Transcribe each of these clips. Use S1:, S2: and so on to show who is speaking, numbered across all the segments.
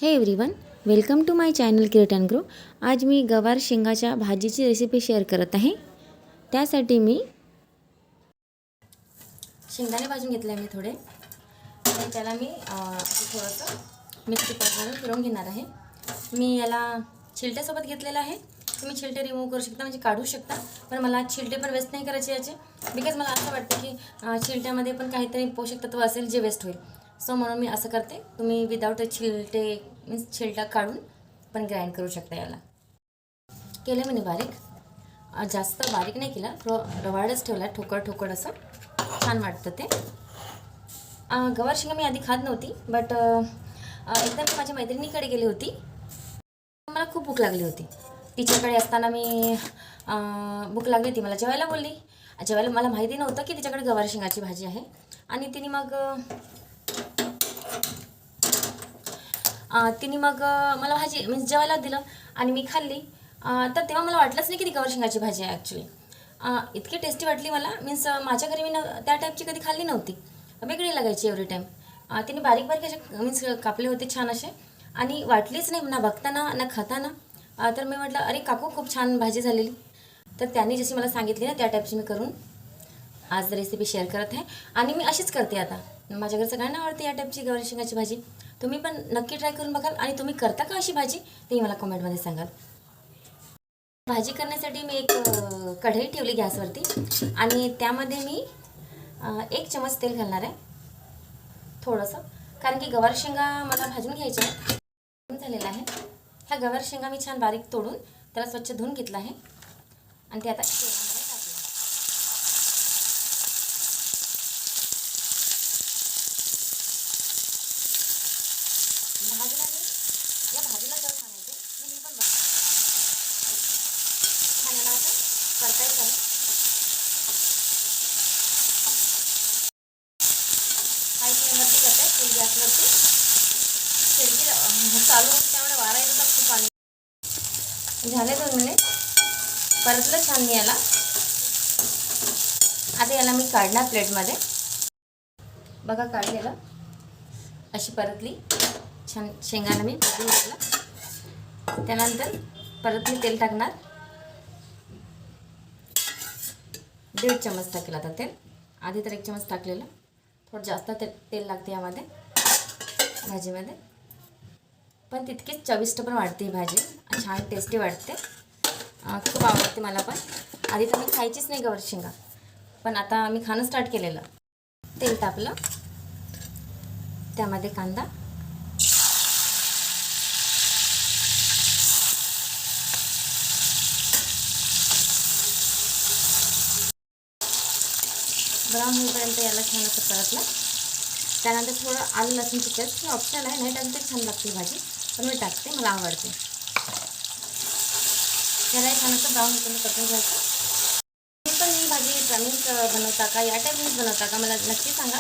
S1: हे everyone, welcome to my channel create and grow. आज मी गवार शेंगाच्या भाजीची रेसिपी शेअर करत आहे। त्यासाठी मी शेंगदाणे भाजून घेतले मी थोडे, आणि त्याला मी थोडंसं मिक्सी पासून फिरवून घेणार आहे। मी याला छिलट्यासोबत घेतलेला आहे। तुम्ही छिलटे रिमूव्ह करू शकता, म्हणजे काढू शकता, पण मला छिलटे पण वेस्ट नाही करायचे याचे, बिकॉज मला असं वाटतं की छिलट्यामध्ये पण काहीतरी पोषक तत्व असेल जे वेस्ट होईल। सो म्हणून मी असं करते। तुम्ही विदाऊट छिलटे मीन्स छिलटा काढून पण ग्राइंड करू शकता। याला केलं मी बारीक, जास्त बारीक नाही केला, रवाळच ठेवला, ठोकळ असं छान वाटतं ते। गवार शेंगा मी आधी खात नव्हती, बट एकदा मी माझ्या मैत्रिणीकडे गेली होती, मला खूप भूक लागली होती। तिच्याकडे असताना मी भूक लागली होती, मला जेवायला बोलली। जेवायला मला माहिती नव्हतं की तिच्याकडे गवार शेंगाची भाजी आहे, आणि तिने मग मला भाजी मीन्स जेवायला दिलं आणि मी खाल्ली। तर तेव्हा मला वाटलंच नाही की ती गवार शेंगाची भाजी आहे ॲक्च्युली। इतकी टेस्टी वाटली मला, मीन्स माझ्या घरी मी त्या टाईपची कधी खाल्ली नव्हती, वेगळी लागायची एव्हरी टाईम। तिने बारीक बारीक असे मीन्स कापले होते छान असे, आणि वाटलीच नाही ना बघताना ना खाताना। तर मी म्हटलं, अरे काकू खूप छान भाजी झालेली। तर त्यांनी जशी मला सांगितली ना त्या टाईपची मी करून आज रेसिपी शेअर करत आहे, आणि मी अशीच करते आता। माझ्या घरी सगळ्यांना आवडते या टाईपची गवार शेंगाची भाजी। तुम्ही पण नक्की ट्राय करून बघाल, आणि तुम्ही करता का अशी भाजी तेही मला कमेंटमध्ये सांगाल। भाजी करण्यासाठी मी एक कढई ठेवली गॅसवरती, आणि त्यामध्ये मी 1 चमच तेल घालणार आहे थोडंसं, कारण की गवार शेंगा मला भाजून घ्यायच्या आहे। झालेला आहे ह्या गवार शेंगा मी छान बारीक तोडून त्याला स्वच्छ धुवून घेतला आहे, आणि ते आता तेलामध्ये टाकले। भाजीला मी या भाजीला जर सांगायचे मी पण खाण्याला असं परतायचं आहे। हाय फ्लेमवरती करते, फुल गॅसवरती। खिडकी चालू होती त्यामुळे वारा येत होता खूप, आणि झाले 2 मिनिट परतलं छान मी याला। आता याला मी काढणार प्लेटमध्ये, बघा काढलेलं अशी परतली छान शेंगाला मी भाजून घेतलं। त्यानंतर परत मी तेल टाकणार, 1.5 चमच टाकेल आता तेल। आधी तर 1 चमच टाकलेलं, थोडं जास्त तेल लागते यामध्ये भाजीमध्ये, पण तितकीच चविष्ट पण वाटते ही भाजी, छान टेस्टी वाटते। खूप आवडते मला पण। आधी तर मी खायचीच नाही गवार शेंगा, पण आता मी खाणं स्टार्ट केलेलं। तेल टाकलं, त्यामध्ये कांदा, ब्राऊन होईपर्यंत याला छान असं परतलं। त्यानंतर थोडं आलं लसूणची पेस्ट, हे ऑप्शनल आहे, नाही टाकते छान लागते भाजी, पण मी टाकते, मला आवडते। त्याला छान असं ब्राऊन होईपर्यंत परतून घ्यायचं। तुम्ही पण ही भाजी मीन्स बनवता का, या टाईप बनवता का, मला नक्की सांगा।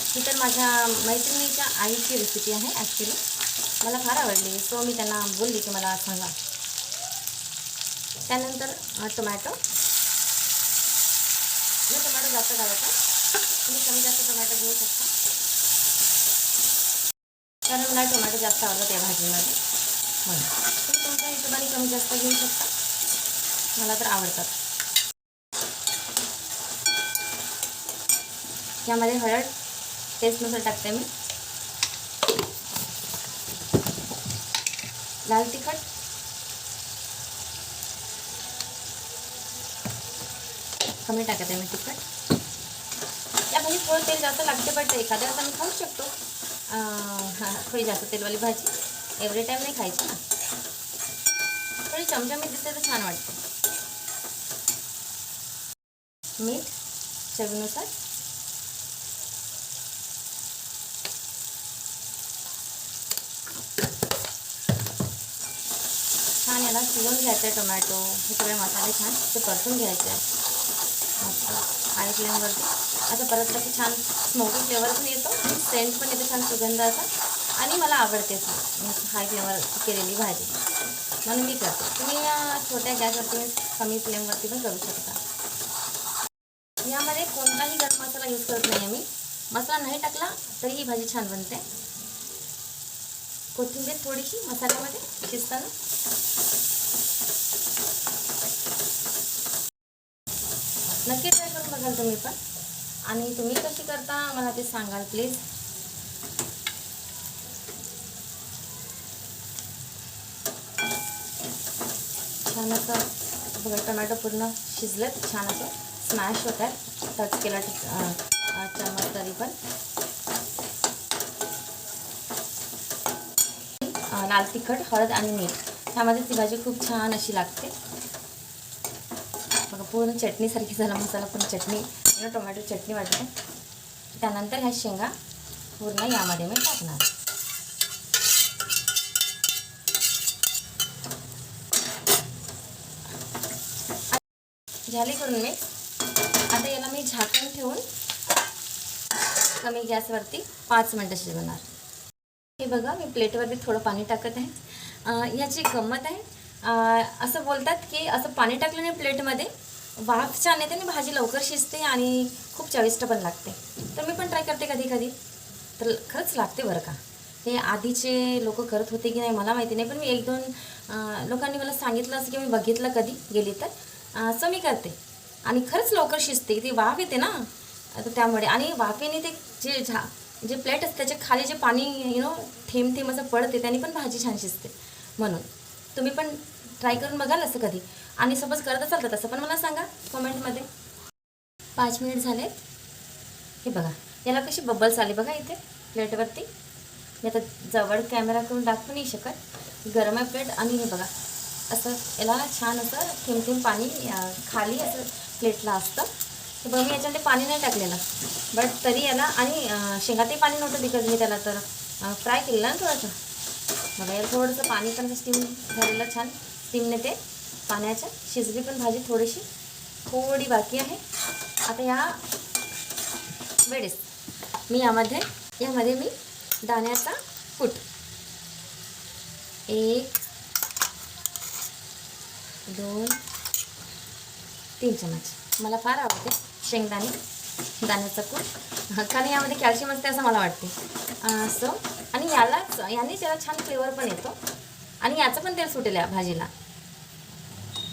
S1: ही तर माझ्या मैत्रिणीच्या आईची रेसिपी आहे ॲक्च्युली, मला फार आवडली, सो मी त्यांना बोलली की मला सांगा। त्यानंतर टोमॅटो जास्त घालायचा, तुम्ही कमी जास्त टोमॅटो घेऊ शकता, कारण मला टोमॅटो जास्त आवडतात या भाजीमध्ये, म्हणून तुम्ही तुमच्या हिशोबाने कमी जास्त घेऊ शकता, मला तर आवडतात। यामध्ये हळद टेस्टनुसार टाकते मी, लाल तिखट, कमी टाकते मी तिखट। या भाजी थोडं तेल जास्त लागते, बट एखाद्या वेळेस आम्ही खाऊ शकतो थोडी जास्त तेलवाली भाजी, एव्हरी टाईम नाही खायची ना, थोडी चमचमीत दिसते तर छान वाटते। मीठ चवीनुसार, छान याला शिजवून घ्यायचं आहे। टोमॅटो हे सगळे मसाले छान ते परतून घ्यायचे आहे मस्त हाय फ्लेमवरती। असं परतलं की छान स्मोकी फ्लेवर पण येतो, सेंट पण येतो छान सुगंध असा, आणि मला आवडते हाय फ्लेवर केलेली भाजी, म्हणून मी करते। तुम्ही छोट्या गॅसवरती कमी फ्लेमवरती पण करू शकता। यामध्ये कोणताही गरम मसाला यूज करत नाही आहे मी, मसाला नाही टाकला तरी ही भाजी छान बनते. कोथिंबीर थोडीशी मसाल्यामध्ये शिजताना. नक्की ट्राय करून बघाल तुम्ही पण. आणि तुम्ही कशी करता मला ते सांगाल प्लीज. छान असं बघा टोमॅटो पूर्ण शिजलेत, छान असं स्मॅश होत आहे. टच केला चम्मच तरी पण. लाल तिखट, हळद आणि मीठ ह्यामध्ये ती भाजी खूप छान अशी लागते. बघा पूर्ण चटणीसारखी झाला मसाला, पण चटणी टोमॅटो चटणी वाटते. त्यानंतर ह्या शेंगा पूर्ण यामध्ये मी टाकणार. झाली करून मिक्स. आता याला मी झाकण ठेवून कमी गॅसवरती 5 मिनटं शिजवणार. हे बघा मी प्लेटवरती थोडं पाणी टाकत आहे. ह्याची गंमत आहे, असं बोलतात की असं पाणी टाकल्याने प्लेटमध्ये वाफ छान येते आणि भाजी लवकर शिजते आणि खूप चविष्ट पण लागते. तर मी पण ट्राय करते कधी कधी, तर खरंच लागते बरं का. हे आधीचे लोक करत होते की नाही मला माहिती नाही, पण मी 1-2 लोकांनी मला सांगितलं असं की मी बघितलं कधी गेली तर, असं मी करते आणि खरंच लवकर शिजते. ती वाफ येते ना तर त्यामुळे. आणि वाफेने ते जे प्लेट असते त्याच्या खाली जे पाणी थेंब थेंब असं पडते त्याने पण भाजी छान शिजते. म्हणून तुम्ही पण ट्राय करून बघाल असं कधी. आणि सपोज करत असाल तर तसं पण मला सांगा कमेंटमध्ये. 5 मिनिट झाले. हे बघा याला कशी बबल्स आले बघा इथे प्लेटवरती. मी आता जवळ कॅमेरा करून दाखवू नाही शकत, गरम आहे प्लेट. आणि हे बघा असं याला छान असं थेंब थेंब पाणी खाली असं प्लेटला असतं. तर बघा मी याच्यामध्ये पाणी नाही टाकलेलं, बट तरी याला. आणि शेंगातही पाणी नव्हतं बिकॉज मी त्याला तर फ्राय केलेलं ना थोडंसं. बघा याला थोडंसं पाणी पण स्टीम झालेलं छान स्टीमने ते पाण्याच्या शिजली पण भाजी थोडी बाकी आहे. आता या वेळेस मी यामध्ये मी दाण्याचा कूट 1, 2, 3 चमच मला फार आवडते दाण्याचा कूट, कारण यामध्ये कॅल्शियम असते असं मला वाटते. सो आणि यानेच याला छान फ्लेवर पण येतो आणि याचं पण तेल सुटेल या भाजीला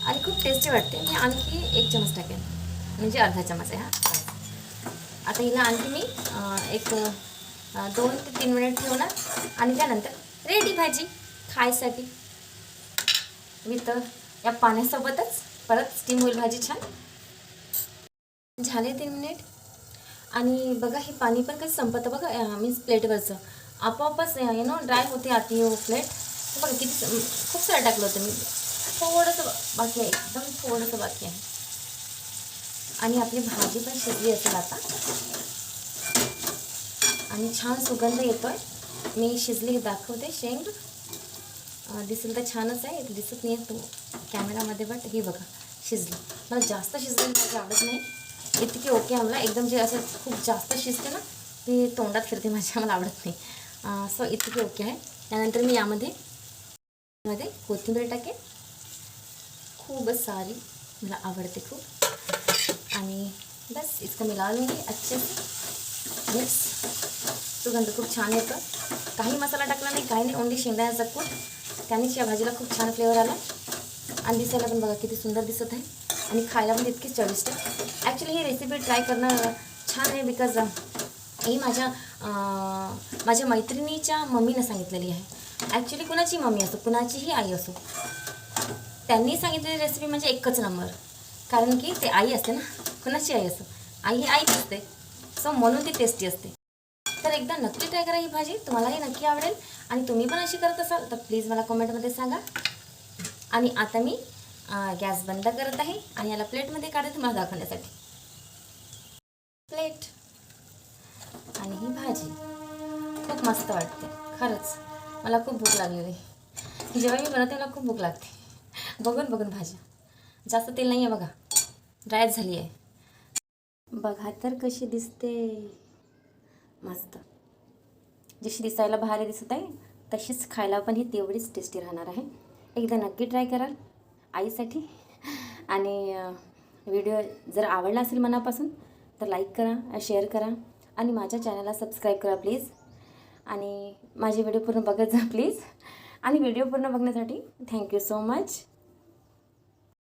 S1: आणि खूप टेस्टी वाटते. मी आणखी 1 चमच टाकेन, म्हणजे अर्धा चमच आहे हा. आता हिला आणखी मी 2 ते 3 मिनिट ठेवणार आणि त्यानंतर रेडी भाजी खायसाठी. विथ या पाण्यासोबतच परत स्टीम होईल भाजी छान. झाले 3 मिनिट आणि बघा हे पाणी पण कसं संपतं बघा मीन्स प्लेटवरचं आपोआपच ड्राय होते आती प्लेट. बघा किती खूप सारं टाकलं होतं मी. थोडंसं बाकी आहे, एकदम थोडंसं बाकी आहे. आणि आपली भाजी पण शिजली असेल आता आणि छान सुगंध येतोय. मी शिजली हे दाखवते. शेंग दिसेल तर छानच आहे, दिसत नाही तो कॅमेरामध्ये, बट ही बघा शिजली. मला जास्त शिजलेली भाजी आवडत नाही, इतकी ओके मला. एकदम जे असं खूप जास्त शिजते ना ती तोंडात फिरते माझ्या, मला आवडत नाही. सो इतकी ओके आहे. त्यानंतर मी यामध्ये कोथिंबीर टाकेन खूपच सारी, मला आवडते खूप. आणि बस इसको मिला लूँगी अच्छे से. मिक्स. सुगंध खूप छान येतं. काही मसाला टाकला नाही, काही नाही, ओन्ली शेंगदाण्याचा कूट. त्यानेच या भाजीला खूप छान फ्लेवर आला आणि दिसायला पण बघा किती सुंदर दिसत आहे आणि खायला पण इतकी चविष्ट. ॲक्च्युली ही रेसिपी ट्राय करणं छान आहे बिकॉज ही माझ्या मैत्रिणीच्या मम्मीनं सांगितलेली आहे. ॲक्च्युली कुणाची मम्मी असो, कुणाचीही आई असो, त्यांनी सांगितलेली रेसिपी म्हणजे एकच नंबर. कारण की ते आई असते ना, कुणाची आई असो, आई ही आईच असते. सो म्हणून ती टेस्टी असते. तर एकदा नक्की ट्राय करा ही भाजी, तुम्हालाही नक्की आवडेल. आणि तुम्ही पण अशी करत असाल तर प्लीज मला कमेंटमध्ये सांगा. आणि आता मी गॅस बंद करत आहे आणि याला प्लेटमध्ये काढते तुम्हाला दाखवण्यासाठी. प्लेट आणि ही भाजी खूप मस्त वाटते खरंच. मला खूप भूक लागलेली. जेव्हा मी बनवते मला खूप भूक लागते बघून भाज्या. जास्त तेल नाही आहे बघा, ड्रायच झाली आहे. बघा तर कशी दिसते, मस्त. जशी दिसायला भारी दिसत आहे तशीच खायला पण ही तेवढीच टेस्टी राहणार आहे. एकदा नक्की ट्राय कराल आईसाठी. आणि व्हिडिओ जर आवडला असेल मनापासून तर लाईक करा, शेअर करा आणि माझ्या चॅनलला सबस्क्राईब करा प्लीज. आणि माझे व्हिडिओ पूर्ण बघत जा प्लीज. आणि व्हिडिओ पूर्ण बघण्यासाठी थँक्यू सो मच.